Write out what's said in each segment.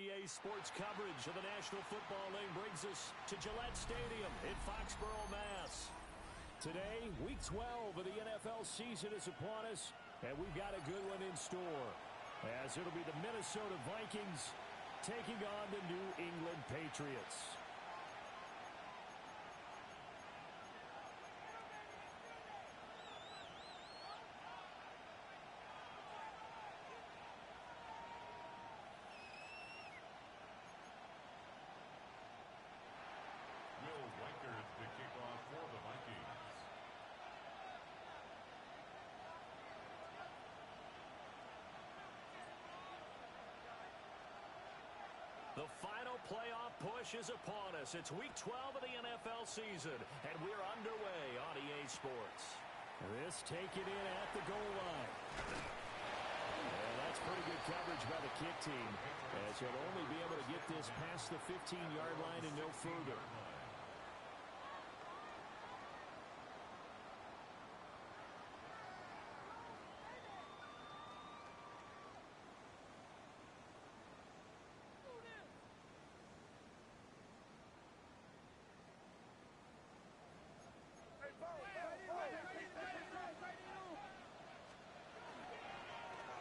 EA Sports coverage of the National Football League brings us to Gillette Stadium in Foxborough, Mass. Today, Week 12 of the NFL season is upon us, and we've got a good one in store, as it'll be the Minnesota Vikings taking on the New England Patriots. The kickoff for the Vikings. The final playoff push is upon us. It's Week 12 of the NFL season, and we're underway on EA Sports. This taken in at the goal line. And that's pretty good coverage by the kick team, as he'll only be able to get this past the 15-yard line and no further.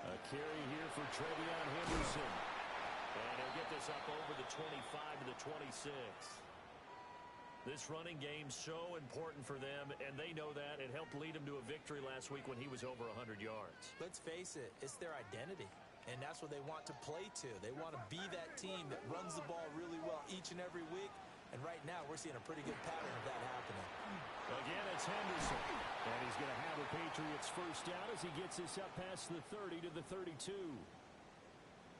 A carry here for Trevion Henderson. And he'll get this up over the 25 to the 26. This running game's so important for them, and they know that. It helped lead them to a victory last week when he was over 100 yards. Let's face it, it's their identity. And that's what they want to play to. They want to be that team that runs the ball really well each and every week. And right now, we're seeing a pretty good pattern of that happening. Again, it's Henderson. And he's going to have the Patriots first down as he gets this up past the 30 to the 32.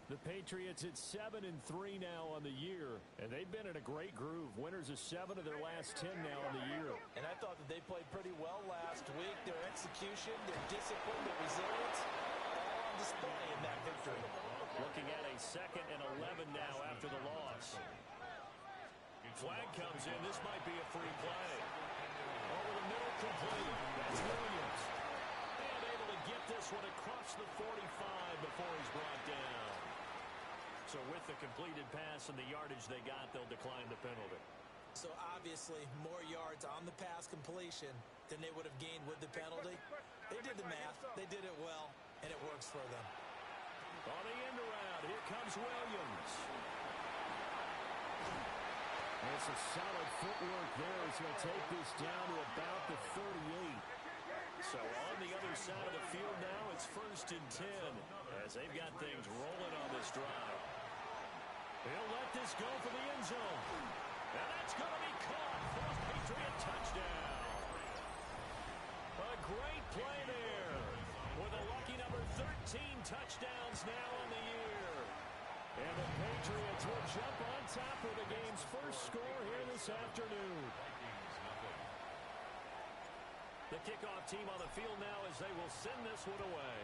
The Patriots at 7-3 now on the year. And they've been in a great groove. Winners of 7 of their last 10 now on the year. And I thought that they played pretty well last week. Their execution, their discipline, their resilience, all on display in that victory. Looking at a 2nd and 11 now after the loss. Flag comes in. This might be a free play. Over the middle, complete. That's Williams. And able to get this one across the 45 before he's brought down. So with the completed pass and the yardage they got, they'll decline the penalty. So obviously, more yards on the pass completion than they would have gained with the penalty. They did the math. They did it well, and it works for them. On the end around, here comes Williams. It's a solid footwork there as he'll take this down to about the 38. So on the other side of the field now, it's 1st and 10 as they've got things rolling on this drive. He'll let this go for the end zone. And that's going to be caught for a Patriot touchdown. A great play there with a lucky number 13 touchdowns now on the year. And the Patriots will jump on top of the game's first score here this afternoon. The kickoff team on the field now as they will send this one away.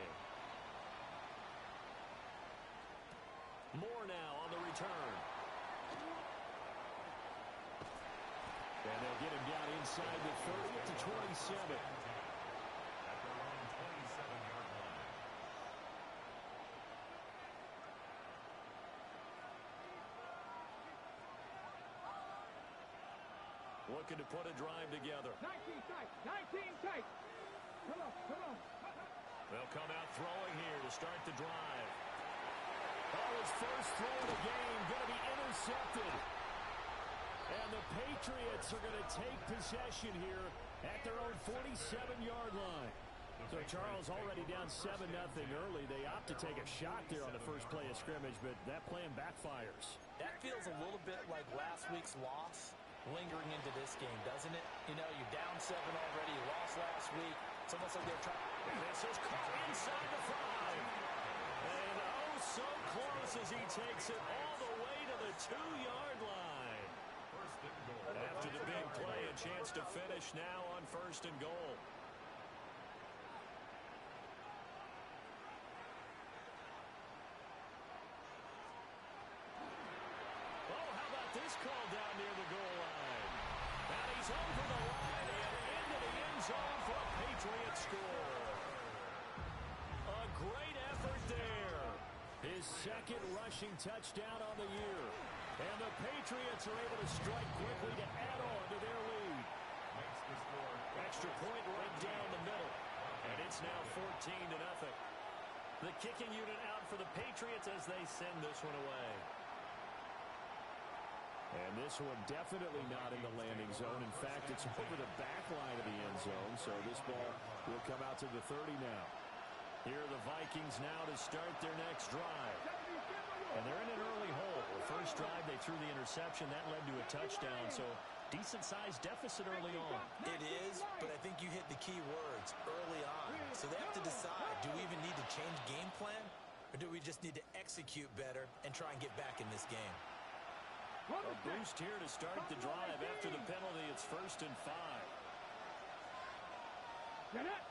Moore now on the return. And they'll get him down inside the 30 to 27. At their own 27-yard line. Looking to put a drive together. 19 tight. 19 tight. Come on, come on. They'll come out throwing here to start the drive. Oh, his first throw of the game going to be intercepted. And the Patriots are going to take possession here at their own 47-yard line. So Charles already down 7-0 early. They opt to take a shot there on the first play of scrimmage, but that plan backfires. That feels a little bit like last week's loss lingering into this game, doesn't it? You know, you're down 7 already. You lost last week. It's almost like they're trying. This is caught inside the 5. And oh, so close as he takes it all the way to the 2-yard line. After the big play, a chance to finish now on 1st and goal. Oh, how about this call down near the goal line? And he's over the line and into the end zone for a Patriot score. A great effort there. His second rushing touchdown on the year. And the Patriots are able to strike quickly to add on to their lead. Extra point right down the middle. And it's now 14-0. The kicking unit out for the Patriots as they send this one away. And this one definitely not in the landing zone. In fact, it's over the back line of the end zone. So this ball will come out to the 30 now. Here are the Vikings now to start their next drive. And they're in an early hole. The first drive, they threw the interception. That led to a touchdown. So decent-sized deficit early on. It is, but I think you hit the key words early on. So they have to decide, do we even need to change game plan? Or do we just need to execute better and try and get back in this game? A boost here to start the drive. After the penalty, it's 1st and 5. Get it.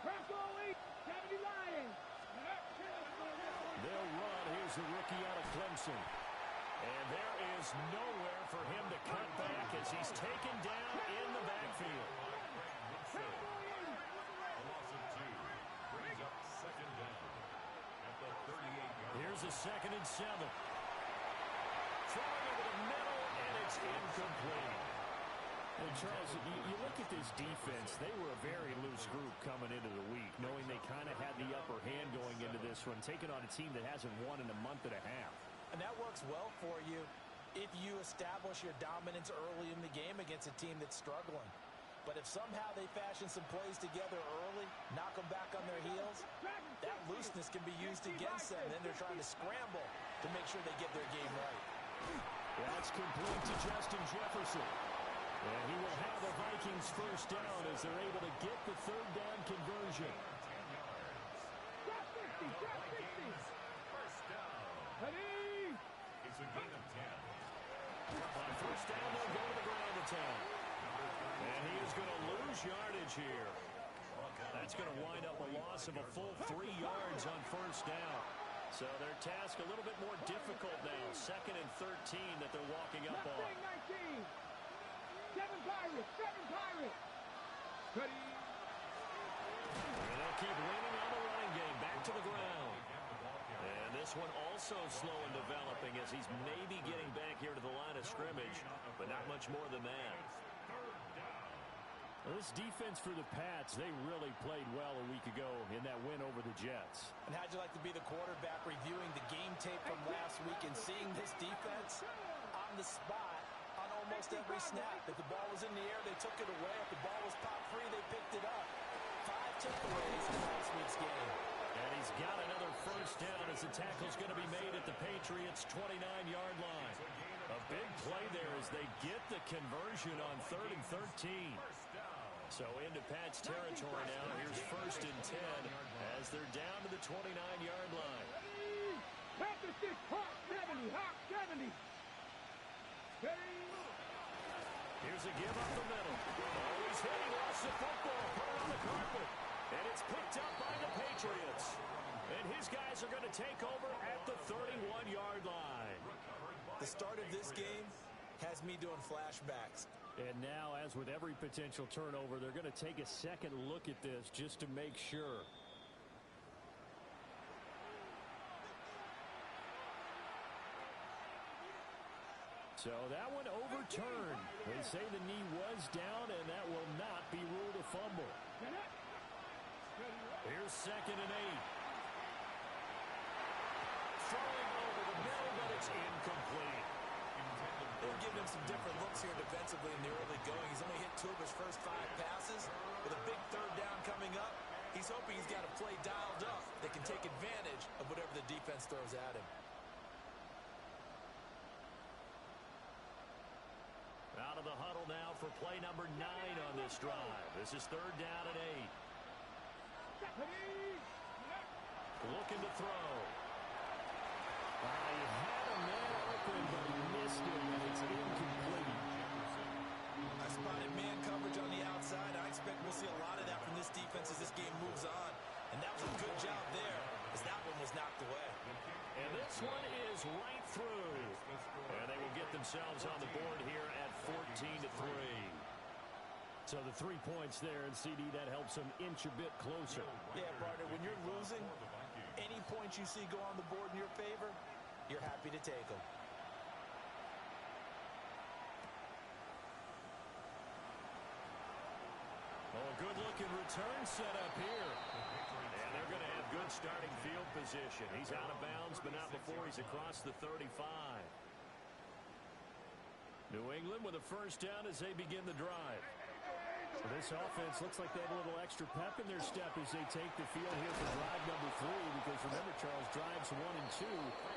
Bronco 70 Lions. They'll run. Here's the rookie out of Clemson. And there is nowhere for him to cut back as he's taken down in the backfield. A loss of 2 brings up 2nd down at the 38-yard line. Here's a 2nd and 7. Throwing over the middle, and it's incomplete. And Charles, you look at this defense, they were a very loose group coming into the week, knowing they kind of had the upper hand going into this one, taking on a team that hasn't won in a month and a half. And that works well for you if you establish your dominance early in the game against a team that's struggling. But if somehow they fashion some plays together early, knock them back on their heels, that looseness can be used against them. Then they're trying to scramble to make sure they get their game right. That's complete to Justin Jefferson. And he will have the Vikings first down as they're able to get the 3rd down conversion. First down. Ready. It's a gain of 10. On first down, they'll go to the ground attack. And he is going to lose yardage here. That's going to wind up a loss of a full 3 yards on first down. So their task a little bit more difficult now. 2nd and 13 that they're walking up on. 19. 7 Pirates. 7 Pirates. Ready. And they'll keep leaning on the running game. Back to the ground. And this one also slow in developing as he's maybe getting back here to the line of scrimmage, but not much more than that. Well, this defense for the Pats, they really played well a week ago in that win over the Jets. And how'd you like to be the quarterback reviewing the game tape from last week and seeing this defense on the spot on almost every snap? If the ball was in the air, they took it away. If the ball was popped free, they picked it up. 5 takeaways in last week's game. And he's got another first down as the tackle's going to be made at the Patriots' 29-yard line. A big play there as they get the conversion on 3rd and 13. So into Pat's territory now. Here's 1st and 10 as they're down to the 29-yard line. Panthers 6, Hawk 70, Hawk 70. Ready. Here's a give up the middle. Oh, he's hit. He lost the football. Put it on the carpet. And it's picked up by the Patriots. And his guys are going to take over at the 31-yard line. The start of this game has me doing flashbacks. And now, as with every potential turnover, they're going to take a second look at this just to make sure. So that one overturned. They say the knee was down, and that will not be ruled a fumble. Here's 2nd and 8. Throwing over the middle, but it's incomplete. They're giving him some different looks here defensively in the early going. He's only hit 2 of his first 5 passes. With a big 3rd down coming up, he's hoping he's got a play dialed up that can take advantage of whatever the defense throws at him. Out of the huddle now for play number 9 on this drive. This is 3rd down and 8. Looking to throw. He had a man open, but he missed it, and it's incomplete. I spotted man coverage on the outside. I expect we'll see a lot of that from this defense as this game moves on. And that was a good job there as that one was knocked away. And this one is right through. And they will get themselves on the board here at 14-3. So the 3 points there, and CD, that helps them inch a bit closer. Yeah, partner, when you're losing, any points you see go on the board in your favor, you're happy to take them. Oh, a good-looking return set up here. And they're going to have good starting field position. He's out of bounds, but not before he's across the 35. New England with a first down as they begin the drive. So this offense looks like they have a little extra pep in their step as they take the field here for drive number 3, because remember, Charles, drives 1 and 2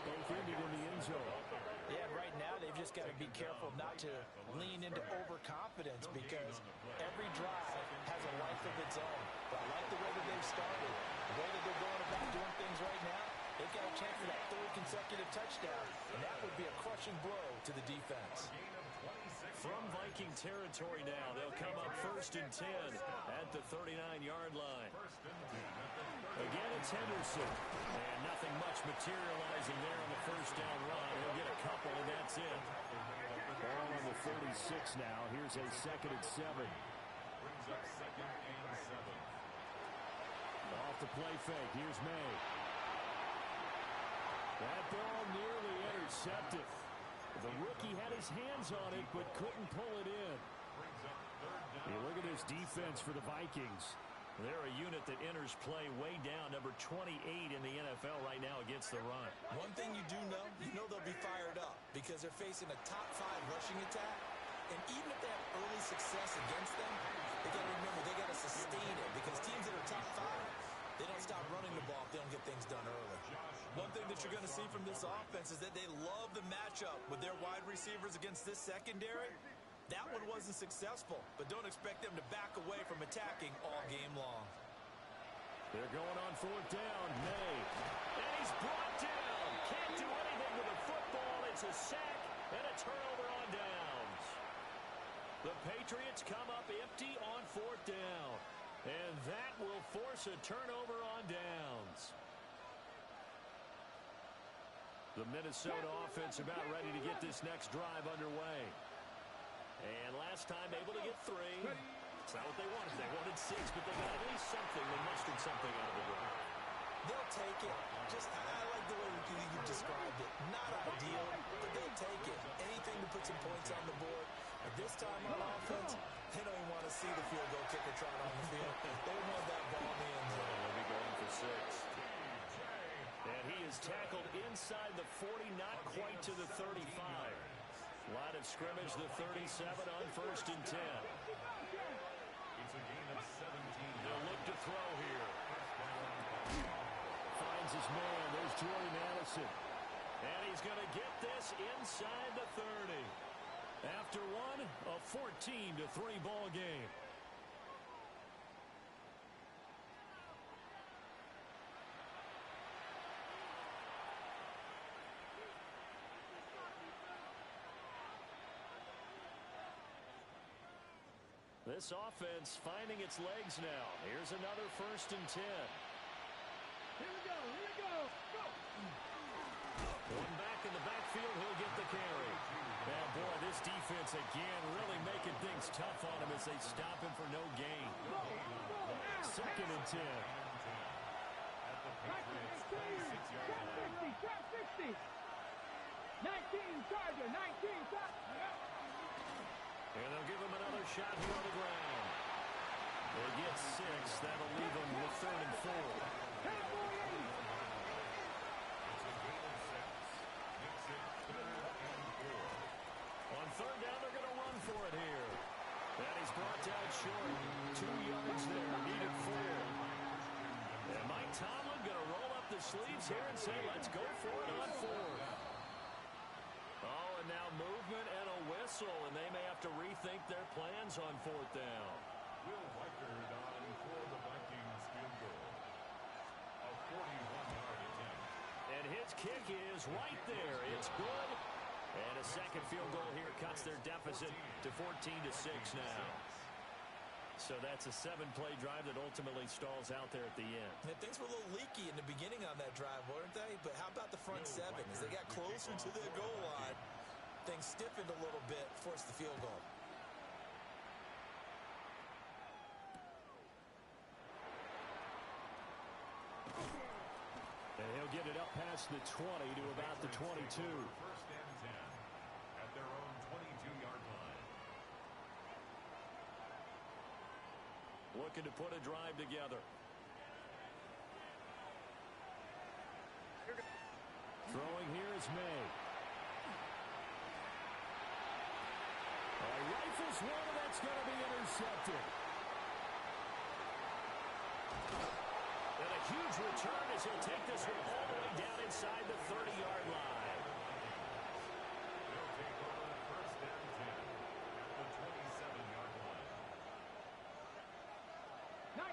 both ended in the end zone. Yeah, right now they've just got to be careful not to lean into overconfidence, because every drive has a life of its own. But I like the way that they've started, the way that they're going about doing things right now. They've got a chance for that 3rd consecutive touchdown, and that would be a crushing blow to the defense. From Viking territory now, they'll come up 1st and 10 at the 39-yard line. Again, it's Henderson. And nothing much materializing there on the first down run. He'll get a couple, and that's it. Ball on the 36 now. Here's a 2nd and 7. Brings up 2nd and 7. Off the play fake. Here's May. That ball nearly intercepted. The rookie had his hands on it, but couldn't pull it in. You look at this defense for the Vikings. They're a unit that enters play way down, number 28 in the NFL right now against the run. One thing you do know, they'll be fired up because they're facing a top 5 rushing attack. And even if they have early success against them, they got to remember they got to sustain it, because teams that are top 5, they don't stop running the ball if they don't get things done early. One thing that you're going to see from this offense is that they love the matchup with their wide receivers against this secondary. That one wasn't successful, but don't expect them to back away from attacking all game long. They're going on 4th down. May. And he's brought down. Can't do anything with the football. It's a sack and a turnover on downs. The Patriots come up empty on 4th down. And that will force a turnover on downs. The Minnesota offense about ready to get this next drive underway. And last time able to get 3. It's not what they wanted. They wanted 6, but they got at least something. They mustered something out of the drive. They'll take it. I like the way you described it. Not ideal, but they'll take it. Anything to put some points on the board. But this time on offense, they don't even want to see the field goal kicker trot on the field. They want that ball in the end zone. They'll be going for 6. And he is tackled inside the 40, not quite to the 35. Line of scrimmage, the 37 on 1st and 10. It's a gain of 17. They'll look to throw here. Finds his man. There's Jordan Addison. And he's going to get this inside the 30. After one, a 14-3 ball game. This offense finding its legs now. Here's another 1st and 10. Here we go, go! One back in the backfield, he'll get the carry. And boy, this defense again really making things tough on him as they stop him for no gain. 2nd and 10. Trap 60. 19 Charger, 19 Charger. And they'll give him another shot here on the ground. They get 6. That'll leave them with 3rd and 4. On 3rd down, they're going to run for it here. And he's brought down short. 2 yards there, needed 4. And Mike Tomlin going to roll up the sleeves here and say, let's go for it on 4th. Oh, and now movement and a whistle, and they may have to rethink their plans on 4th down. Will Weichert on for the Vikings field goal. A 41-yard attempt. And his kick is right there. It's good. And a second field goal here cuts their deficit to 14-6 now. So that's a 7-play drive that ultimately stalls out there at the end. And things were a little leaky in the beginning on that drive, weren't they? But how about the front 7? As they got closer to the goal line, things stiffened a little bit, forced the field goal. And he'll get it up past the 20 to about the 22. First and 10 at their own 22-yard line. Looking to put a drive together. Throwing here is May. Rifles one, and that's going to be intercepted. And a huge return as he'll take this one all the way down inside the 30-yard line. They'll take over first and 10 at the 27-yard line.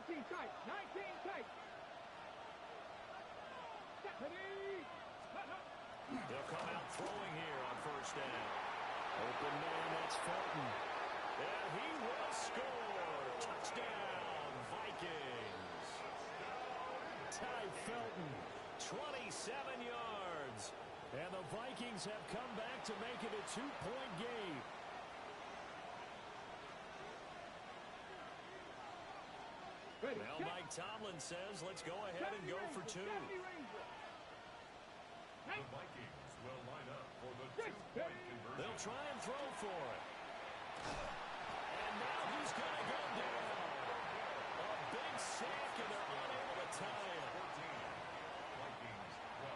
19 tight. 19 tight. Stephanie. They'll come out throwing here on first down. Open man, that's Felton. And he will score. Touchdown, Vikings. Ty Felton, 27 yards. And the Vikings have come back to make it a 2-point game. Ready. Now Mike Tomlin says, let's go ahead and go for two. The Vikings will line up for the two-point conversion. They'll try and throw for it. And now he's going to go down. A big sack, and they're unable to tie it. 14. Vikings 12.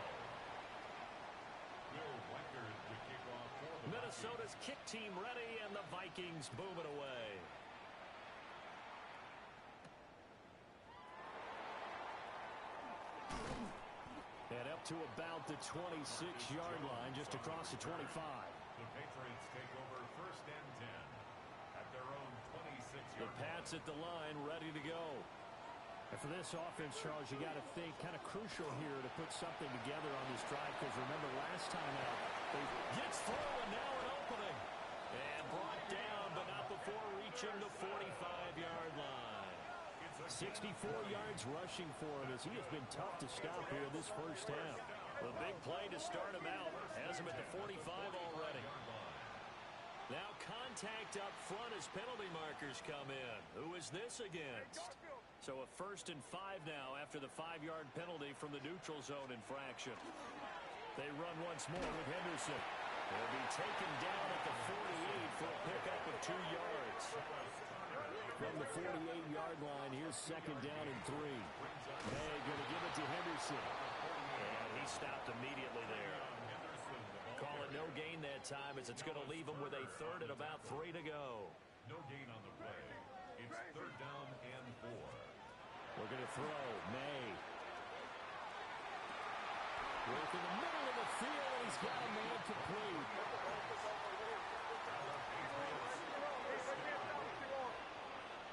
Will Weckert to kick off for the Minnesota's kick team ready, and the Vikings boom it away. And up to about the 26-yard line, just across the 25. The Patriots take over first and 10 at their own 26-yard The Pats at the line, ready to go. And for this offense, Charles, you got to think kind of crucial here to put something together on this drive, because remember last time out, they Gets through, and now an opening. And brought down, but not before reaching the 45-yard line. 64 yards rushing for him, as he has been tough to stop here this first half. A big play to start him out. Has him at the 45 already. Now contact up front as penalty markers come in. Who is this against? So a 1st and 5 now after the 5-yard penalty from the neutral zone infraction. They run once more with Henderson. They'll be taken down at the 48 for a pickup of 2 yards. From the 48-yard line, here's second down and 3. May going to give it to Henderson. And he stopped immediately there. Call it no gain that time, as it's going to leave him with a 3rd and about 3 to go. No gain on the play. It's 3rd down and 4. We're going to throw. May. Work in the middle of the field, and he's got a man complete.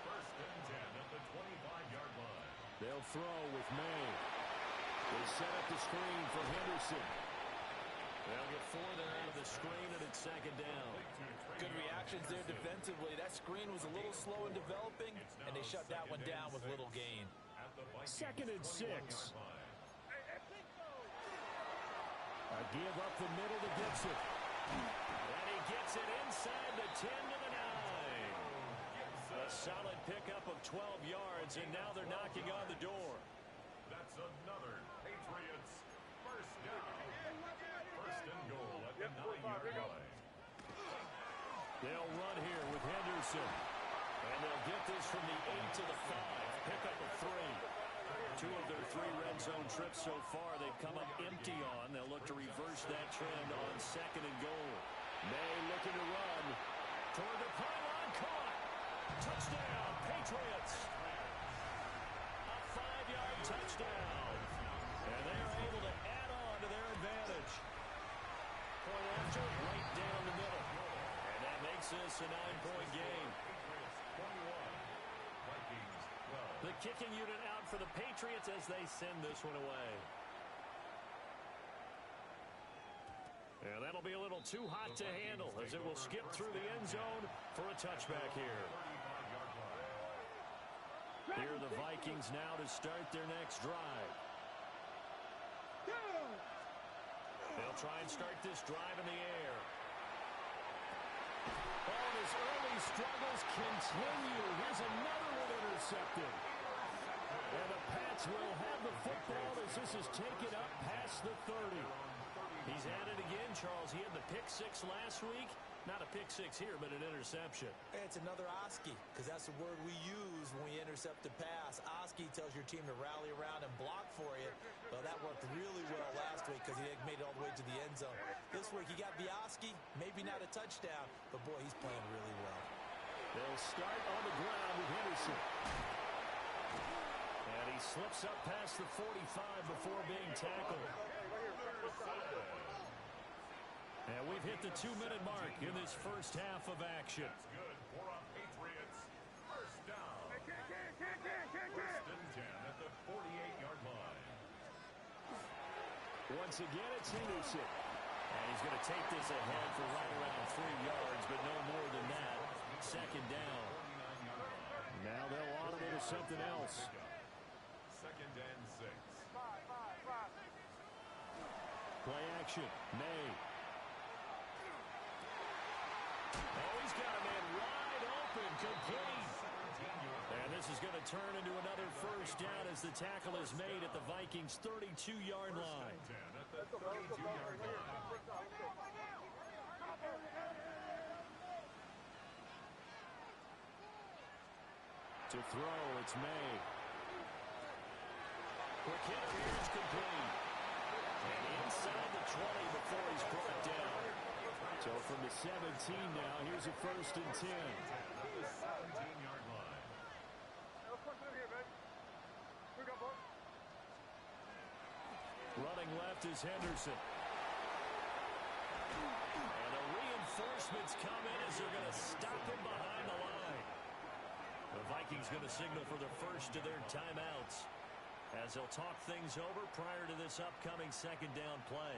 First and 10 at the 25-yard line. They'll throw with May. They set up the screen for Henderson. They'll get 4 there out of the screen, and it's second down. Good reactions there defensively. That screen was a little slow in developing, and they shut that one down with little gain. Second and 6. A give up the middle to Gibson. And he gets it inside the 10 to the 9. A solid pickup of 12 yards, and now they're knocking on the door. That's another Patriots first down. First and goal at the 9-yard line. They'll run here with Henderson. And they'll get this from the 8 to the 5. Pickup of 3. 2 of their 3 red zone trips so far they've come up empty on. They'll look to reverse that trend on second and goal. May looking to run. Toward the pylon, caught. Touchdown, Patriots. A 5-yard touchdown. And they're able to add on to their advantage. Point after, right down the middle. And that makes this a 9-point game. The kicking unit out for the Patriots as they send this one away. And that'll be a little too hot to handle, as it will skip through the end zone for a touchback here. Here are the Vikings now to start their next drive. They'll try and start this drive in the air. Oh, and his early struggles continue. Here's another one intercepted. And the Pats will have the football as this is taken up past the 30. He's at it again, Charles. He had the pick six last week. Not a pick six here, but an interception. It's another Oski, because that's the word we use when we intercept a pass. Oski tells your team to rally around and block for you. Well, that worked really well last week because he made it all the way to the end zone. This week he got the Oski, maybe not a touchdown, but boy, he's playing really well. They'll start on the ground with Henderson. And he slips up past the 45 before being tackled. And we've hit the 2-minute mark in this first half of action. That's good for a Patriots first down. First and 10 at the 48-yard line. Once again, it's Henderson. And he's going to take this ahead for right around 3 yards, but no more than that. Second down. Now they'll automate to something else. Second and 6. Play action. May. Oh, he's got a man wide open, complete. And this is going to turn into another first down as the tackle is made at the Vikings' 32-yard line. 10 at the 32-yard line. To throw, it's May. Quick hit here is complete. And inside the 20 before he's brought down. So from the 17 now, here's a first and 10. 17-yard line. Running left is Henderson. And the reinforcements come in as they're going to stop him behind the line. The Vikings going to signal for the first of their timeouts as they'll talk things over prior to this upcoming second down play.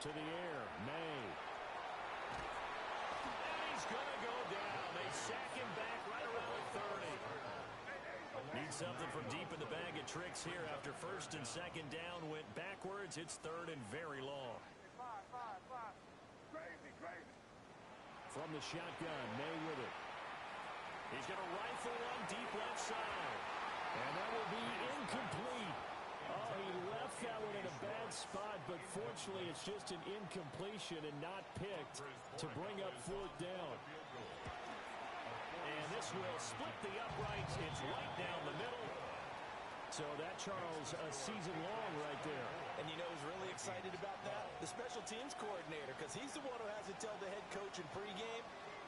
To the air, May. And he's going to go down. They sack him back right around the 30. Need something from deep in the bag of tricks here after first and second down went backwards. It's third and very long. From the shotgun, May with it. He's going to rifle one deep left side. And that will be incomplete. Oh, he left that one in a bad spot, but fortunately it's just an incompletion and not picked to bring up fourth down. And this will split the uprights. It's right down the middle. So that, Charles, a season long right there. And you know who's really excited about that? The special teams coordinator, because he's the one who has to tell the head coach in pregame,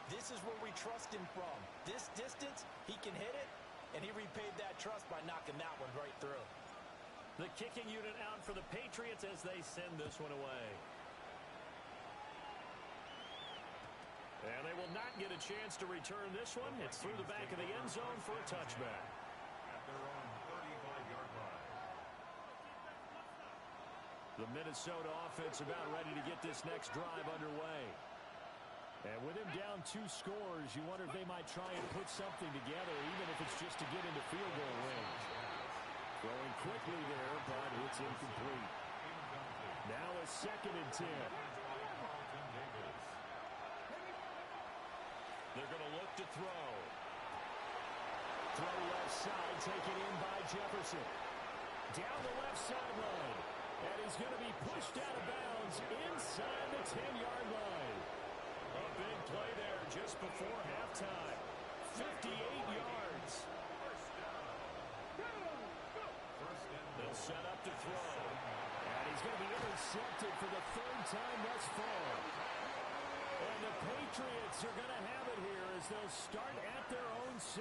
this is where we trust him from. This distance, he can hit it, and he repaid that trust by knocking that one right through. The kicking unit out for the Patriots as they send this one away. And they will not get a chance to return this one. It's through the back of the end zone for a touchback. At their own 35-yard line. The Minnesota offense about ready to get this next drive underway. And with him down 2 scores, you wonder if they might try and put something together, even if it's just to get into field goal range. Throwing quickly there, but it's incomplete. Now a second and 10. They're going to look to throw. Throw left side, taken in by Jefferson. Down the left sideline. And he's going to be pushed out of bounds inside the 10-yard line. A big play there just before halftime. 58 yards. They'll set up to throw. And he's going to be intercepted for the 3rd time thus far. And the Patriots are going to have it here as they'll start at their own 7.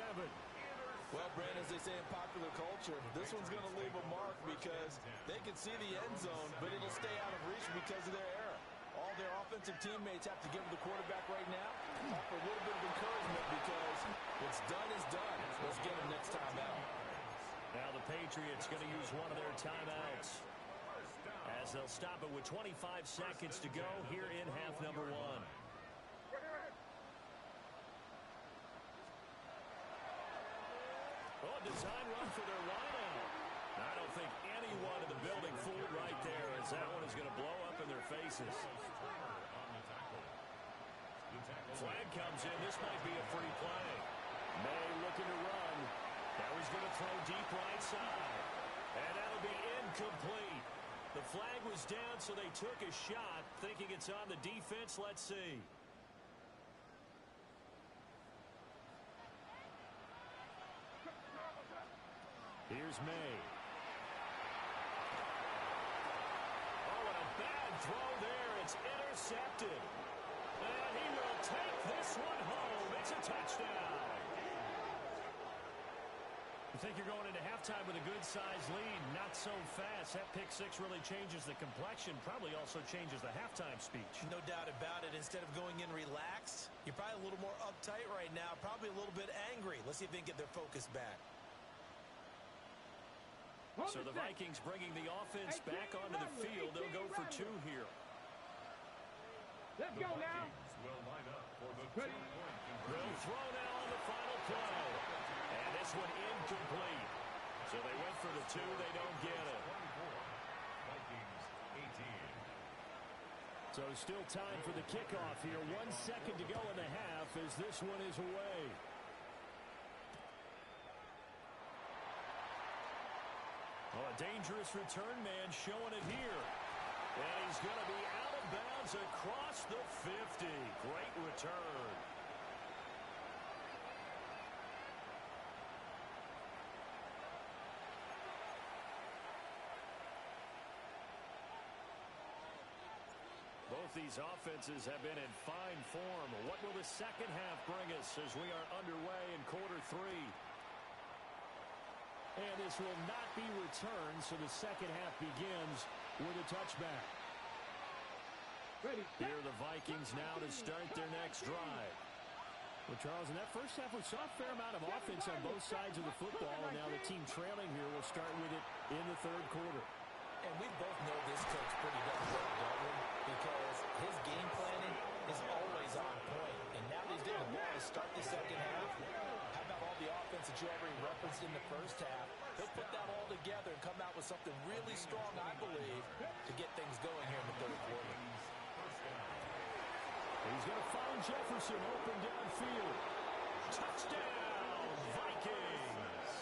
Well, Brandon, as they say in popular culture, this one's going to leave a mark because they can see the end zone, but it'll stay out of reach because of their error. All their offensive teammates have to give the quarterback right now offer a little bit of encouragement because what's done is done. Let's get him next time out. Now the Patriots going to use one of their timeouts as they'll stop it with 25 seconds to go here in half number 1. Oh, design run for their wideout. I don't think anyone in the building fooled right there as that one is going to blow up basis. On the tackle. The tackle. Flag comes in. This might be a free play. May looking to run. Now he's going to throw deep right side. And that'll be incomplete. The flag was down, so they took a shot, thinking it's on the defense. Let's see. Here's May. Oh, and a bad throw there. It's intercepted. And he will take this one home. It's a touchdown. You think you're going into halftime with a good-sized lead. Not so fast. That pick six really changes the complexion. Probably also changes the halftime speech. No doubt about it. Instead of going in relaxed, you're probably a little more uptight right now. Probably a little bit angry. Let's see if they can get their focus back. So the Vikings bringing the offense back onto the field. They'll go for two here. Let's The go now. Vikings will line up for the Ready. two-point They'll conversion. throw now on the final play. And this one incomplete. So they went for the two. They don't get it. 24. Vikings 18. So still time for the kickoff here. 1 second to go in the half as this one is away. Oh, a dangerous return man showing it here. And he's going to be out of bounds across the 50. Great return. Both these offenses have been in fine form. What will the second half bring us as we are underway in quarter three? And this will not be returned, so the second half begins with a touchback. Ready. Here are the Vikings now to start their next drive. Well, Charles, in that first half, we saw a fair amount of offense on both sides of the football, and now the team trailing here will start with it in the third quarter. And we both know this coach pretty darn well, don't we? Because his game planning is always on point. And now that he's getting the ball to start the second half, how about all the offense that you already referenced in the first half? He'll put that all together and come out with something really strong, I believe, to get things going here in the third quarter. He's going to find Jefferson open downfield. Touchdown, Vikings!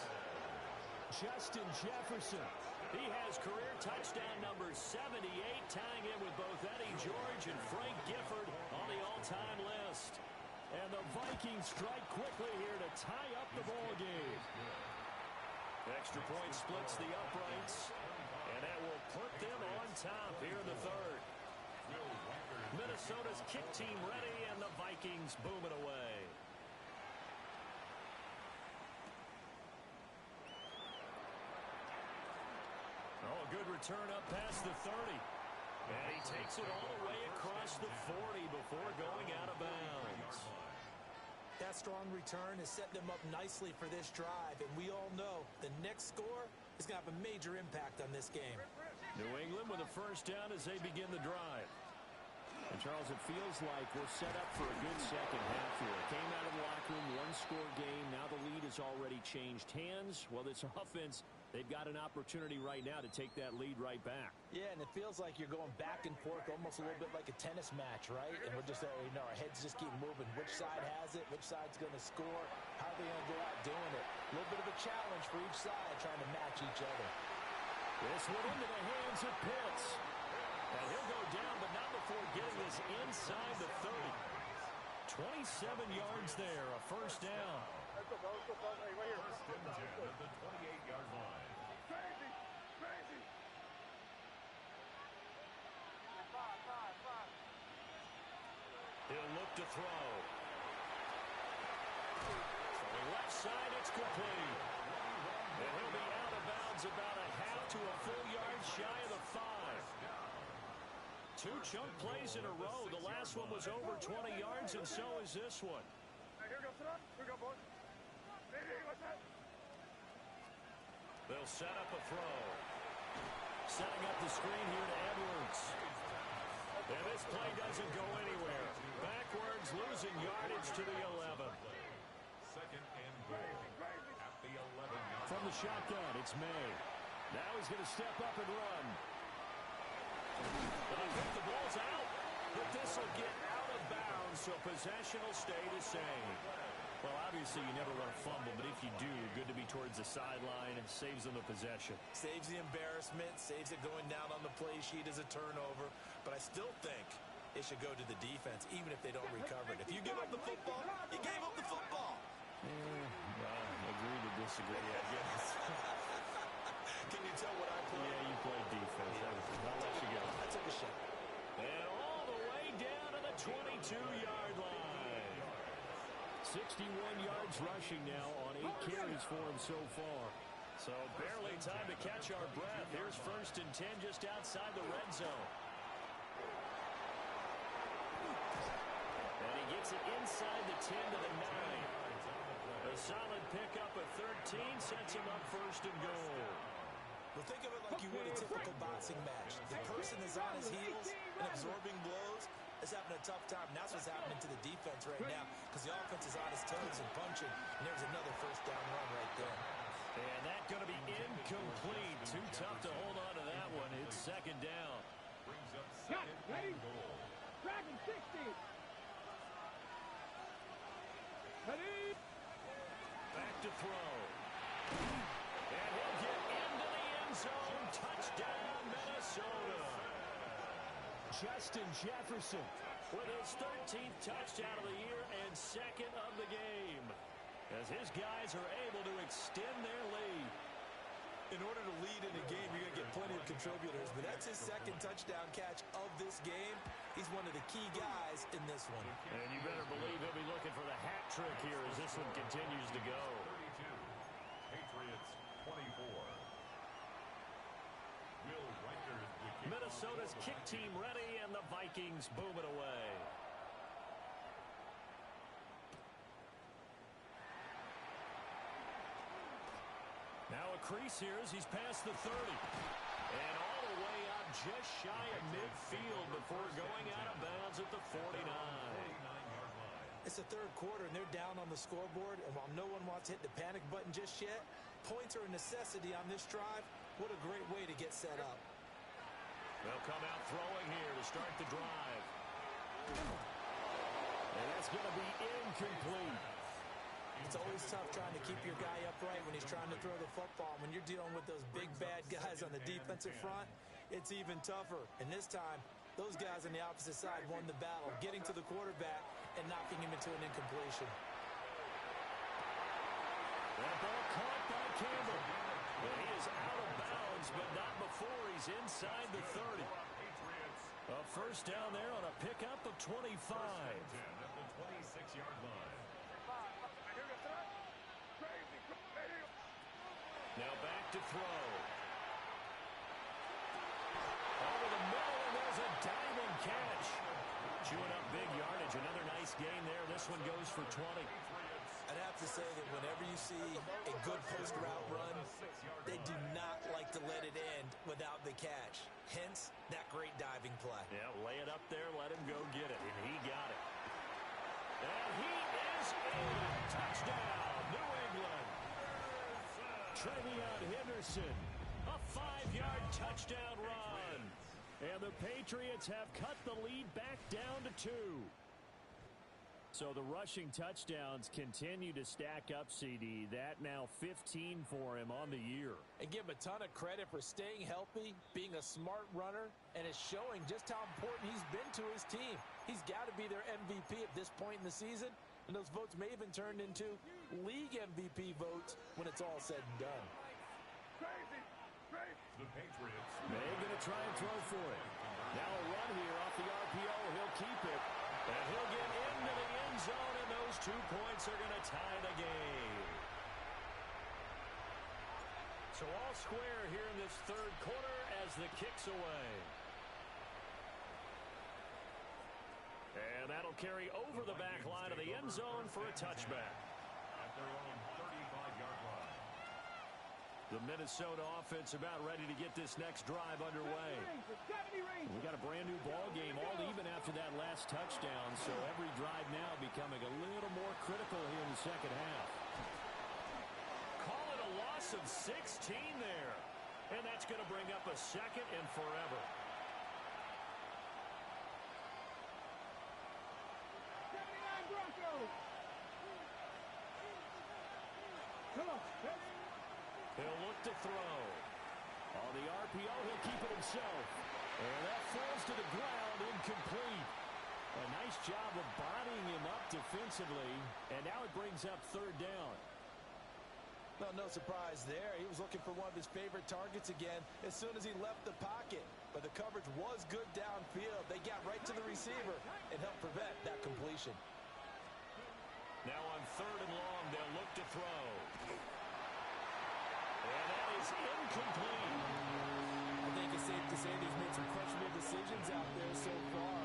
Justin Jefferson. He has career touchdown number 78, tying in with both Eddie George and Frank Gifford on the all-time list. And the Vikings strike quickly here to tie up the ball game. Extra point splits the uprights, and that will put them on top here in the third. Minnesota's kick team ready, and the Vikings booming away. Oh, a good return up past the 30. And he takes it all the way across the 40 before going out of bounds. That strong return has set them up nicely for this drive, and we all know the next score is going to have a major impact on this game. New England with a first down as they begin the drive. And, Charles, it feels like we're set up for a good second half here. Came out of the locker room, one-score game. Now the lead has already changed hands. Well, this offense, they've got an opportunity right now to take that lead right back. Yeah, and it feels like you're going back and forth almost a little bit like a tennis match, right? And we're just, our heads just keep moving. Which side has it? Which side's going to score? How are they going to go out doing it? A little bit of a challenge for each side trying to match each other. This one into the hands of Pitts. And he'll go down, but not before getting this inside the 30. 27 yards there, a first down. First and 10 at the 28-yard line. He'll look to throw. From the left side, it's complete. And he'll be out of bounds about a half to a full yard shy of the 5. Two chunk plays in a row. The last one was over 20 yards, and so is this one. They'll set up a throw. Setting up the screen here to Edwards. And this play doesn't go anywhere. Backwards, losing yardage to the 11. Second and goal at the 11-yard From the shotgun, it's May. Now he's going to step up and run. But I think the ball's out. But this will get out of bounds, so possession will stay the same. Well, obviously you never want to fumble, but if you do, good to be towards the sideline and saves them the possession. Saves the embarrassment, saves it going down on the play sheet as a turnover. But I still think it should go to the defense, even if they don't recover it. If you give up the football, you gave up the football. Agree to disagree, I guess. Can you tell what I played? Yeah, you played defense. I'll let you go. I took a shot. And all the way down to the 22-yard line. 61 yards rushing now on 8 carries for him so far. So barely time to catch our breath. Here's 1st and 10 just outside the red zone. And he gets it inside the 10 to the 9. A solid pickup of 13 sets him up 1st and goal. Well, think of it like you would a typical boxing match. The person is on his heels and absorbing blows is having a tough time. And that's what's happening to the defense right now because the offense is on his toes and punching. And there's another 1st down run right there. And that's going to be incomplete. Too tough to hold on to that one. It's 2nd down. Brings up Got 2nd it. Ready? and goal. Dragon 60. Ready? Back to throw. And he'll get into the end zone. Touchdown, Minnesota. Justin Jefferson With his 13th touchdown of the year and 2nd of the game. As his guys are able to extend their lead. In order to lead in a game, you're going to get plenty of contributors. But that's his 2nd touchdown catch of this game. He's one of the key guys in this one. And you better believe he'll be looking for the hat trick here as this one continues to go. 32. Patriots 24. Will Reichard the kick. Minnesota's kick team ready, and the Vikings boom it away. Now a crease here as he's past the 30. And all the way up just shy of midfield before going out of bounds at the 49. 49-yard line. It's the 3rd quarter, and they're down on the scoreboard. And while no one wants to hit the panic button just yet, points are a necessity on this drive. What a great way to get set up. They'll come out throwing here to start the drive. And that's going to be incomplete. It's always tough trying to keep your guy upright when he's trying to throw the football. When you're dealing with those big, bad guys on the defensive front, it's even tougher. And this time, those guys on the opposite side won the battle, getting to the quarterback and knocking him into an incompletion. That ball caught by Campbell. But he is out of bounds, but not before he's inside the 30. A 1st down there on a pickup of 25. 10 at the 26-yard line. Now back to throw. Over the middle, and there's a diving catch. Chewing up big yardage. Another nice gain there. This one goes for 20. I'd have to say that whenever you see a good post route run, they do not like to let it end without the catch. Hence, that great diving play. Yeah, lay it up there, let him go get it, and he got it. And he is in. Touchdown, New England. Trevion Henderson, A 5-yard touchdown run. and the Patriots have cut the lead back down to 2. So the rushing touchdowns continue to stack up, CD. That now 15 for him on the year. And give him a ton of credit for staying healthy, being a smart runner, and is showing just how important he's been to his team. He's got to be their MVP at this point in the season, and those votes may even turn into league MVP votes when it's all said and done. The Patriots. May going to try and throw for it. Now a run here off the RPO. He'll keep it. And he'll get into the end zone, and those 2 points are going to tie the game. So all square here in this 3rd quarter as the kick's away. And that'll carry over the back line of the end zone for a touchback. At their own 35-yard line. The Minnesota offense about ready to get this next drive underway. We got a brand new ball game, all even after that last touchdown, so every drive now becoming a little more critical here in the second half. Call it a loss of 16 there. And that's going to bring up a 2nd and forever. He'll look to throw. On the RPO, he'll keep it himself. And that falls to the ground, incomplete. A nice job of bodying him up defensively. And now it brings up third down. Well, no surprise there. He was looking for one of his favorite targets again as soon as he left the pocket. But the coverage was good downfield. They got right to the receiver and helped prevent that completion. Now on third and long, they'll look to throw. And that is incomplete. I think it's safe to say they've made some questionable decisions out there so far.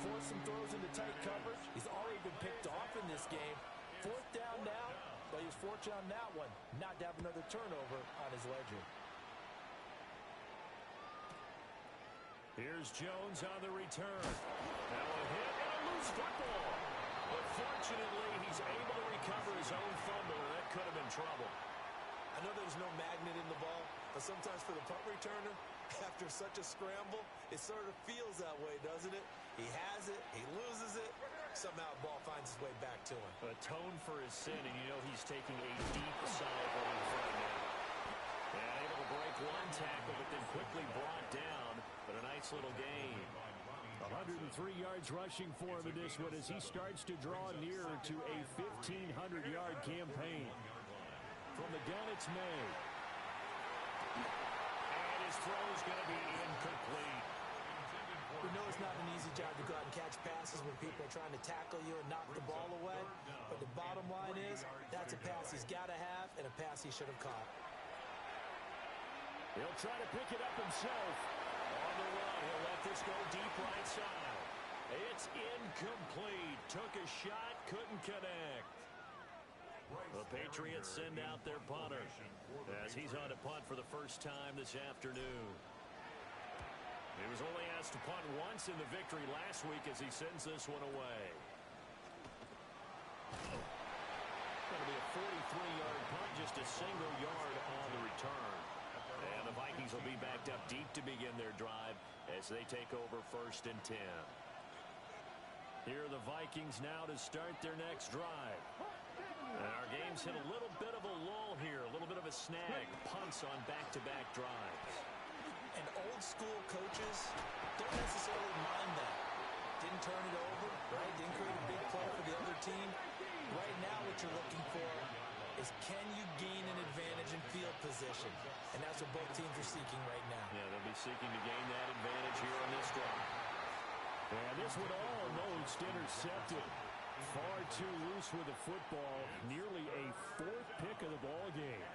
Forced some throws into tight coverage. He's already been picked off in this game. Fourth down now, but he was fortunate on that one not to have another turnover on his ledger. Here's Jones on the return. Now a hit and a loose football. But fortunately, he's able to recover his own fumble, and that could have been trouble. I know there's no magnet in the ball, but sometimes for the punt returner, after such a scramble, it sort of feels that way, doesn't it? He has it, he loses it, somehow the ball finds its way back to him. Atone for his sin, and you know he's taking a deep sigh of relief right now. And able to break one tackle, but then quickly brought down. But a nice little game. 103 yards rushing for him in this one as he starts to draw nearer to a 1,500-yard campaign. From the gun, it's May. And his throw is going to be incomplete. We know it's not an easy job to go out and catch passes when people are trying to tackle you and knock the ball away. But the bottom line is, that's a pass he's got to have and a pass he should have caught. He'll try to pick it up himself. On the run, he'll let this go deep right side. It's incomplete. Took a shot, couldn't connect. The Patriots send out their punter as he's on to punt for the first time this afternoon. He was only asked to punt once in the victory last week as he sends this one away. Going to be a 43-yard punt, just a single yard on the return. And the Vikings will be backed up deep to begin their drive as they take over 1st and 10. Here are the Vikings now to start their next drive. And our game's hit a little bit of a lull here, a little bit of a snag. Punts on back-to-back drives. And old-school coaches don't necessarily mind that. Didn't turn it over, right? Didn't create a big play for the other team. Right now what you're looking for is can you gain an advantage in field position? And that's what both teams are seeking right now. Yeah, they'll be seeking to gain that advantage here on this drive. And this one almost intercepted. Far too loose with the football. Nearly a 4th pick of the ball game.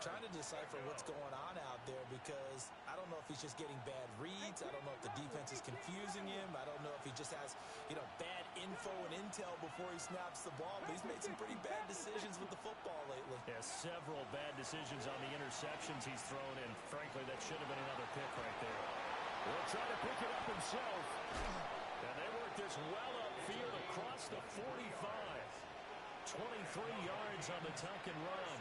Trying to decipher what's going on out there because I don't know if he's just getting bad reads. I don't know if the defense is confusing him. I don't know if he just has, bad info and intel before he snaps the ball. But he's made some pretty bad decisions with the football lately. Yeah, several bad decisions on the interceptions he's thrown, and frankly, that should have been another pick right there. He'll try to pick it up himself. And they work this well upfield across the 45. 23 yards on the tuck and run.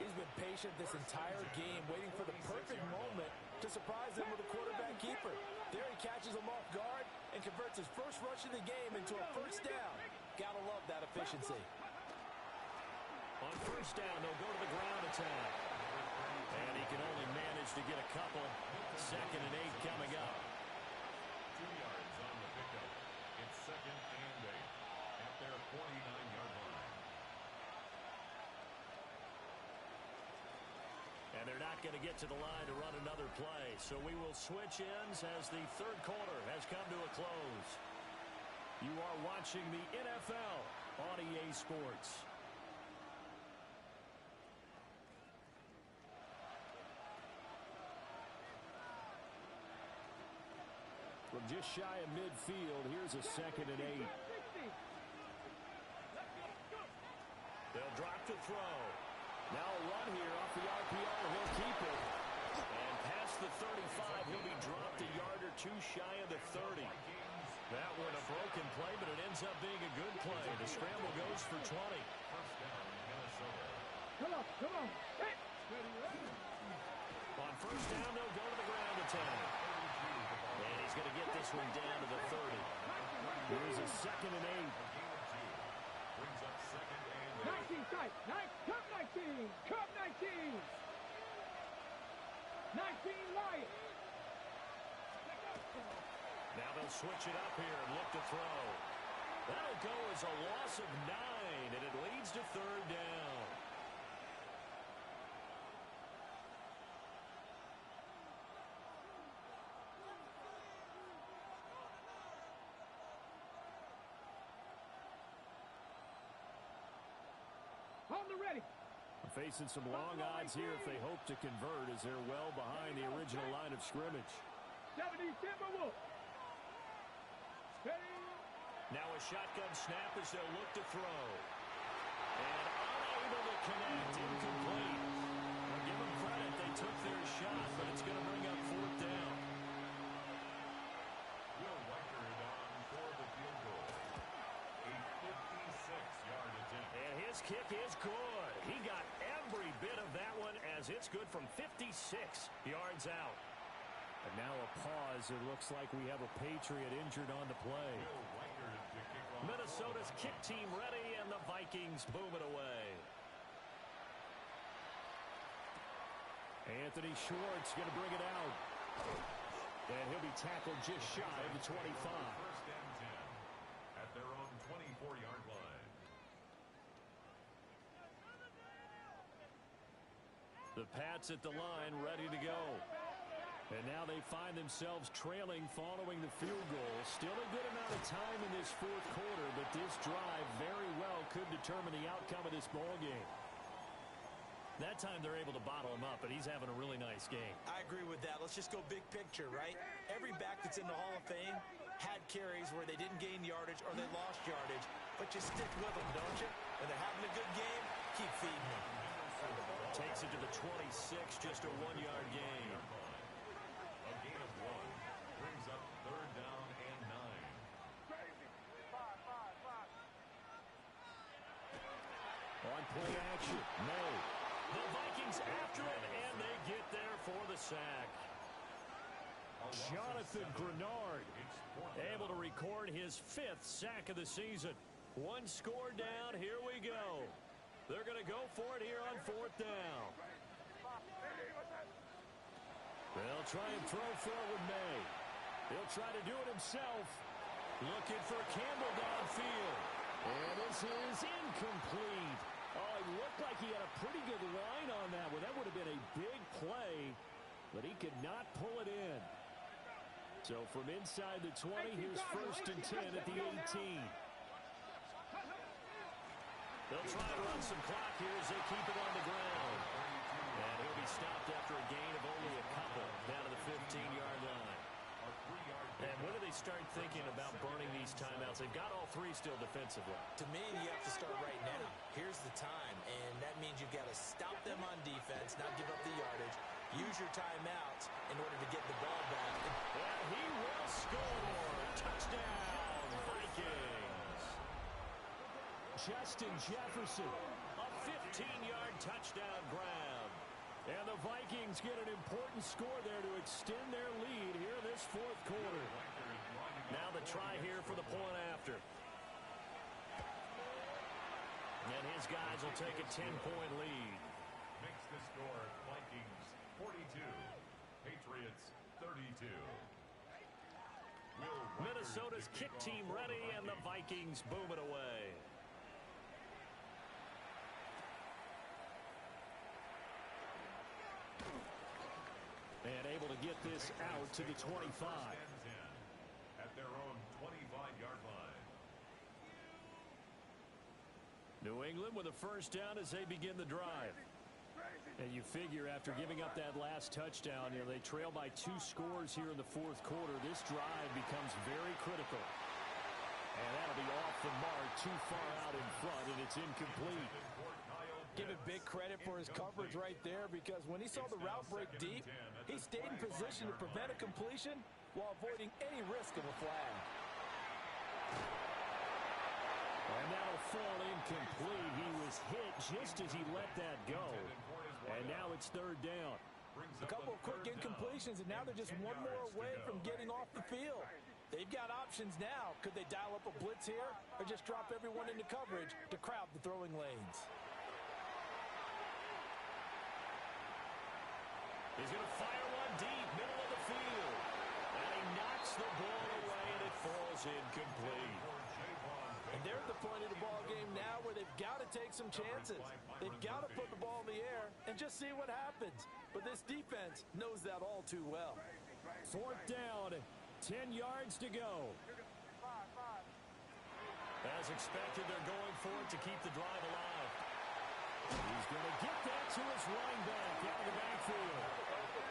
He's been patient this entire game, waiting for the perfect moment to surprise them with a quarterback keeper. There he catches him off guard and converts his first rush of the game into a first down. Gotta love that efficiency. On first down, they'll go to the ground attack. And he can only manage to get a couple. 2nd and 8 coming up. 2 yards on the pickup. It's 2nd and 8 at their 49-yard line. And they're not going to get to the line to run another play. So we will switch ends as the 3rd quarter has come to a close. You are watching the NFL on EA Sports. From just shy of midfield, here's a 2nd and 8. They'll drop to throw. Now a run here off the RPO. He'll keep it. And past the 35, he'll be dropped a yard or two shy of the 30. That one a broken play, but it ends up being a good play. The scramble goes for 20. First down, Minnesota. Come on. Hey. On first down, they'll go to the ground attack. And he's going to get this one down to the 30. Here's a 2nd and 8. Brings up 2nd and 8. tight. Come 19. Come 19. 19 Lions. Now they'll switch it up here and look to throw. That'll go as a loss of 9, and it leads to third down. On the ready. Facing some long odds here if they hope to convert, as they're well behind the original line of scrimmage. 70 Timberwolves. Steady. Now a shotgun snap as they'll look to throw. And unable to connect, incomplete. Well, give them credit, they took their shot, but it's going to bring up fourth down. Will Reichard on for the field goal. A 56-yard attempt. And his kick is good. He got every bit of that one as it's good from 56 yards out. And now a pause. It looks like we have a Patriot injured on the play. Will Reichard to kick off. Minnesota's kick team ready, and the Vikings boom it away. Anthony Schwartz going to bring it out. And he'll be tackled just shy of the 25. First and 10 at their own 24-yard line. The Pats at the line, ready to go. And now they find themselves trailing following the field goal. Still a good amount of time in this fourth quarter, but this drive very well could determine the outcome of this ball game. That time they're able to bottle him up, but he's having a really nice game. I agree with that. Let's just go big picture, right? Every back that's in the Hall of Fame had carries where they didn't gain yardage or they lost yardage, but you stick with them, don't you? When they're having a good game, keep feeding them. Takes it to the 26, just a 1-yard gain. A gain of 1 brings up third down and 9. On play action, May. The Vikings after him, and they get there for the sack. Jonathan Grenard Able to record his 5th sack of the season. 1 score down, here we go. They're going to go for it here on fourth down. They'll try and throw forward May. He'll try to do it himself. Looking for Campbell downfield. And this is incomplete. Oh, it looked like he had a pretty good line on that one. That would have been a big play, but he could not pull it in. So from inside the 20, here's first and 10 at the 18. They'll try to run some clock here as they keep it on the ground. And he'll be stopped after a gain of only a couple down to the 15-yard line. And when do they start thinking about burning these timeouts? They've got all 3 still defensively. To me, you have to start right now. Here's the time, and that means you've got to stop them on defense, not give up the yardage. Use your timeouts in order to get the ball back. And he will score. Touchdown, Vikings. Justin Jefferson. A 15-yard touchdown grab. And the Vikings get an important score there to extend their lead here this fourth quarter. Now the try here for the point after. And his guys will take a 10-point lead. Makes the score Vikings 42, Patriots 32. Minnesota's kick team ready, and the Vikings boom it away. And able to get this out to the 25. At their own 25-yard line. New England with a first down as they begin the drive. And you figure after giving up that last touchdown, they trail by 2 scores here in the fourth quarter. This drive becomes very critical. And that'll be off the mark, too far out in front, and it's incomplete. Give it big credit for his coverage right there, because when he saw the route break deep, he stayed in position to prevent a completion while avoiding any risk of a flag. And that'll fall incomplete. He was hit just as he let that go. And now it's third down. A couple of quick incompletions, and now they're just one more away from getting off the field. They've got options now. Could they dial up a blitz here or just drop everyone into coverage to crowd the throwing lanes? He's going to fire one deep, middle of the field. And he knocks the ball away, and it falls incomplete. And they're at the point of the ball game now where they've got to take some chances. They've got to put the ball in the air and just see what happens. But this defense knows that all too well. 4th down, 10 yards to go. As expected, they're going for it to keep the drive alive. He's going to get that to his running back out of the backfield.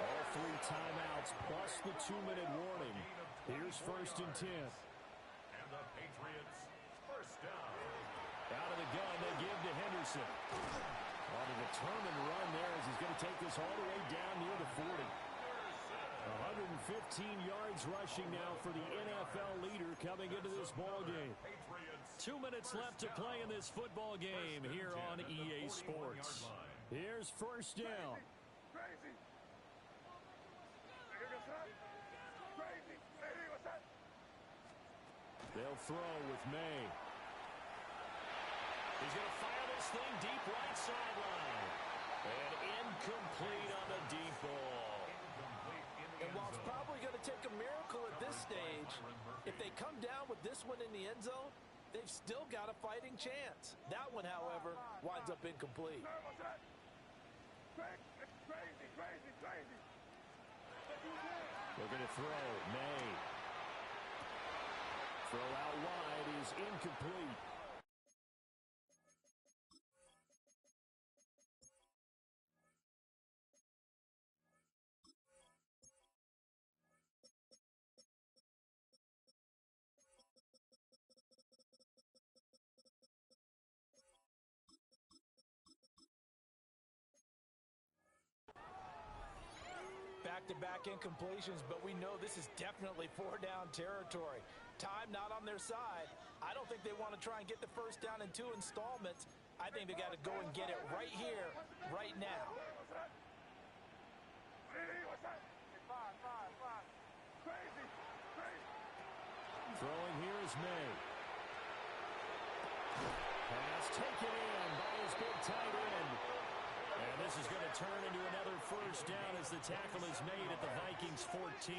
All 3 timeouts plus the 2-minute warning. Here's 1st and 10. And the Patriots first down. Out of the gun, they give to Henderson. On a determined run there as he's going to take this all the way down near the 40. 115 yards rushing now for the NFL leader coming into this ball game. 2 minutes left to play in this football game here on EA Sports. Here's 1st down. They'll throw with May. He's going to fire this thing deep right sideline. And incomplete on the deep ball. And while it's probably going to take a miracle at this stage, if they come down with this one in the end zone, they've still got a fighting chance. That one, however, winds up incomplete. They're going to throw. May. Throw out wide is incomplete. Back-to-back incompletions, but we know this is definitely 4-down territory. Time not on their side. I don't think they want to try and get the first down in 2 installments. I think they got to go and get it right here, right now. Throwing here is May. Pass taken in by his big tight end. And this is going to turn into another first down as the tackle is made at the Vikings 14.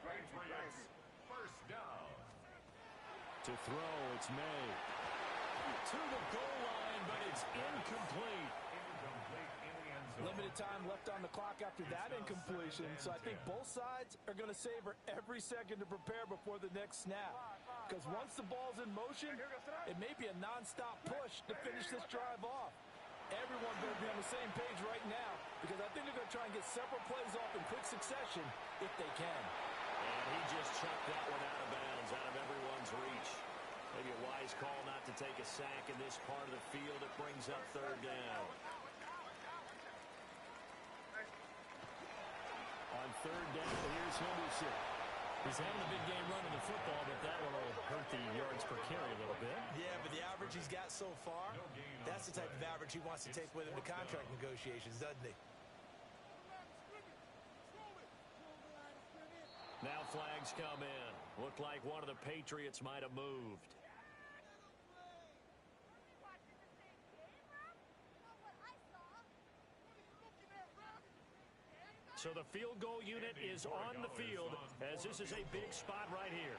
Patriots first down. To throw, it's May. To the goal line, but it's incomplete. Incomplete in the end zone. Limited time left on the clock after that incompletion, so I think both sides are going to savor every second to prepare before the next snap. Because once the ball's in motion, it may be a non-stop push to finish this drive off. Everyone better be on the same page right now because I think they're going to try and get several plays off in quick succession if they can. And he just chucked that one out of bounds, out of everyone's reach. Maybe a wise call not to take a sack in this part of the field. It brings up 3rd down. On 3rd down, here's Henderson. He's having a big game running the football, but that one will hurt the yards per carry a little bit. Yeah, but the average he's got so far, that's the type of average he wants to take with him to contract negotiations, doesn't he? Now flags come in. Looked like one of the Patriots might have moved. So the field goal unit is on the field as this is a big spot right here.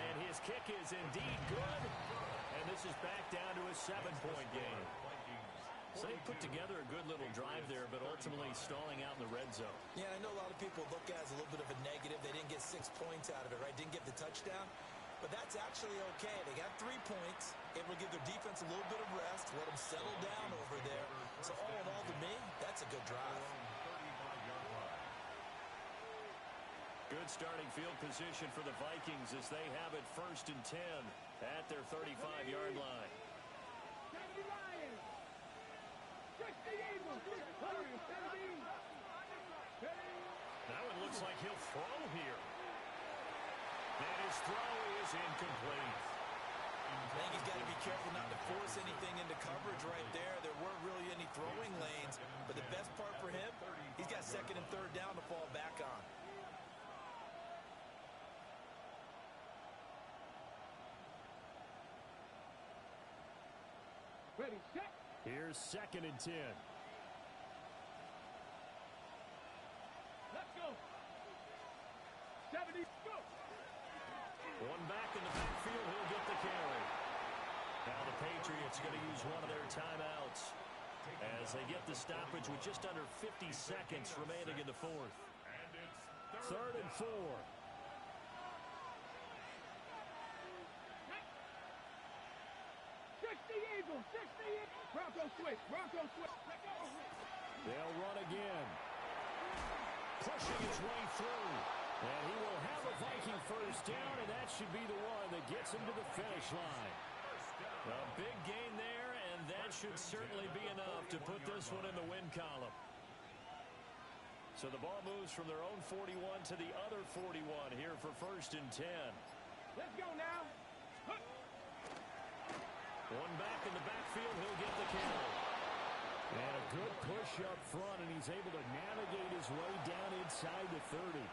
And his kick is indeed good. And this is back down to a 7-point game. So they put together a good little drive there, but ultimately stalling out in the red zone. Yeah, I know a lot of people look at it as a little bit of a negative. They didn't get 6 points out of it, right? Didn't get the touchdown. But that's actually okay. They got 3 points. Able to give their defense a little bit of rest, let them settle down over there. So all in all, to me, that's a good drive. Good starting field position for the Vikings as they have it 1st and 10 at their 35-yard line. Now it looks like he'll throw here. And his throw is incomplete. I think he's got to be careful not to force anything into coverage right there. There weren't really any throwing lanes. But the best part for him, he's got 2nd and 3rd down to fall back on. Ready, set. Here's 2nd and 10. Patriots going to use one of their timeouts as they get the stoppage with just under 50 seconds remaining in the fourth. And it's 3rd and 4. Eagles, 60 Eagles. Bronco switch, Bronco switch. They'll run again. Pushing his way through. And he will have a Viking first down, and that should be the one that gets him to the finish line. A big gain there, and that should certainly be enough to put this one in the win column. So the ball moves from their own 41 to the other 41 here for 1st and 10. Let's go now. One back in the backfield, he'll get the carry. And a good push up front, and he's able to navigate his way down inside the 30.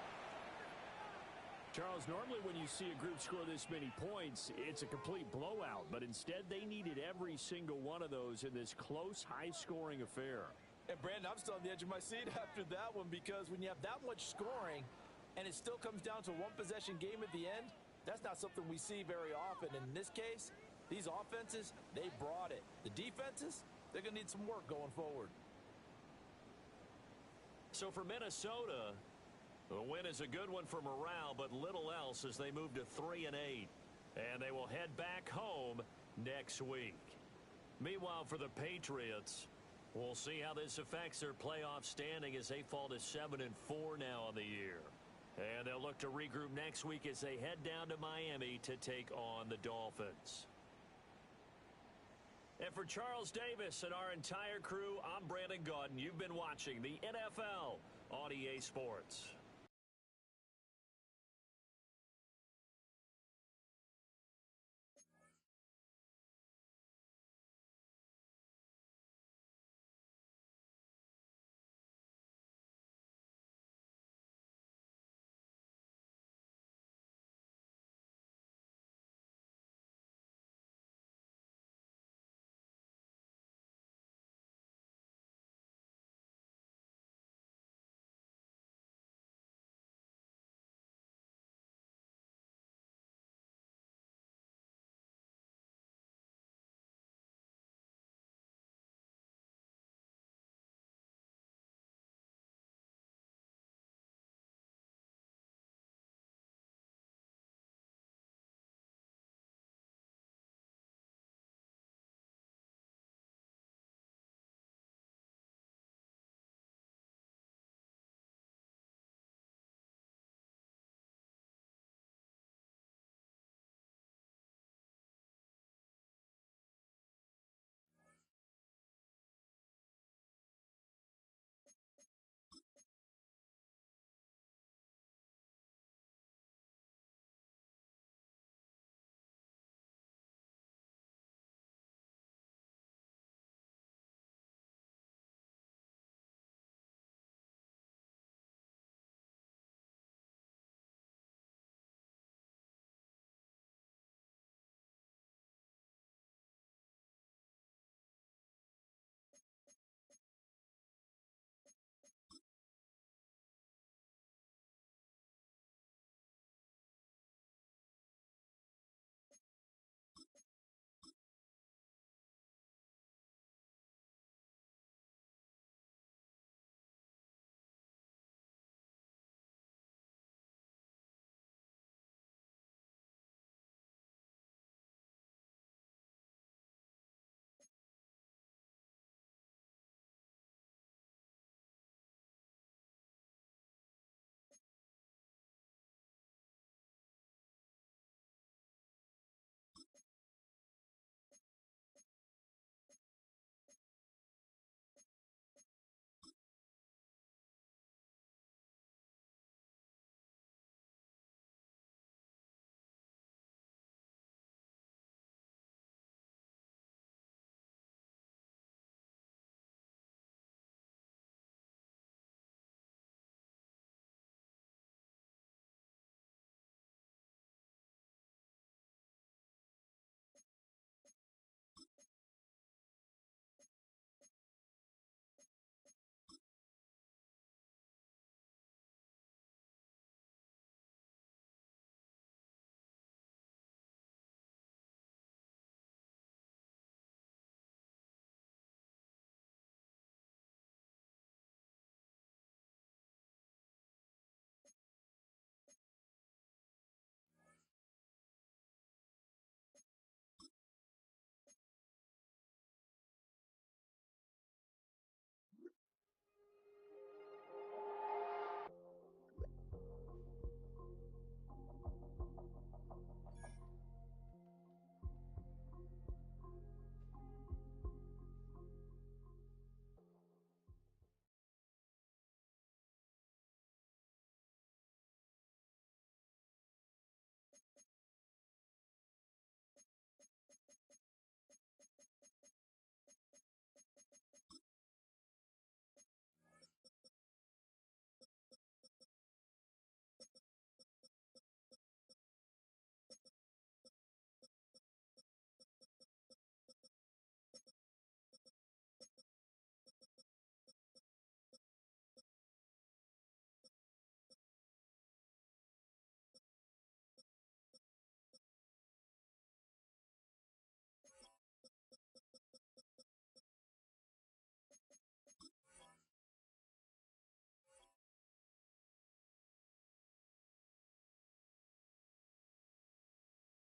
Charles, normally when you see a group score this many points, it's a complete blowout. But instead, they needed every single one of those in this close, high-scoring affair. And, Brandon, I'm still on the edge of my seat after that one, because when you have that much scoring and it still comes down to a one-possession game at the end, that's not something we see very often. And in this case, these offenses, they brought it. The defenses, they're going to need some work going forward. So for Minnesota, the win is a good one for morale, but little else as they move to 3-8. And they will head back home next week. Meanwhile, for the Patriots, we'll see how this affects their playoff standing as they fall to 7-4 now on the year. And they'll look to regroup next week as they head down to Miami to take on the Dolphins. And for Charles Davis and our entire crew, I'm Brandon Gaudin. You've been watching the NFL on EA Sports.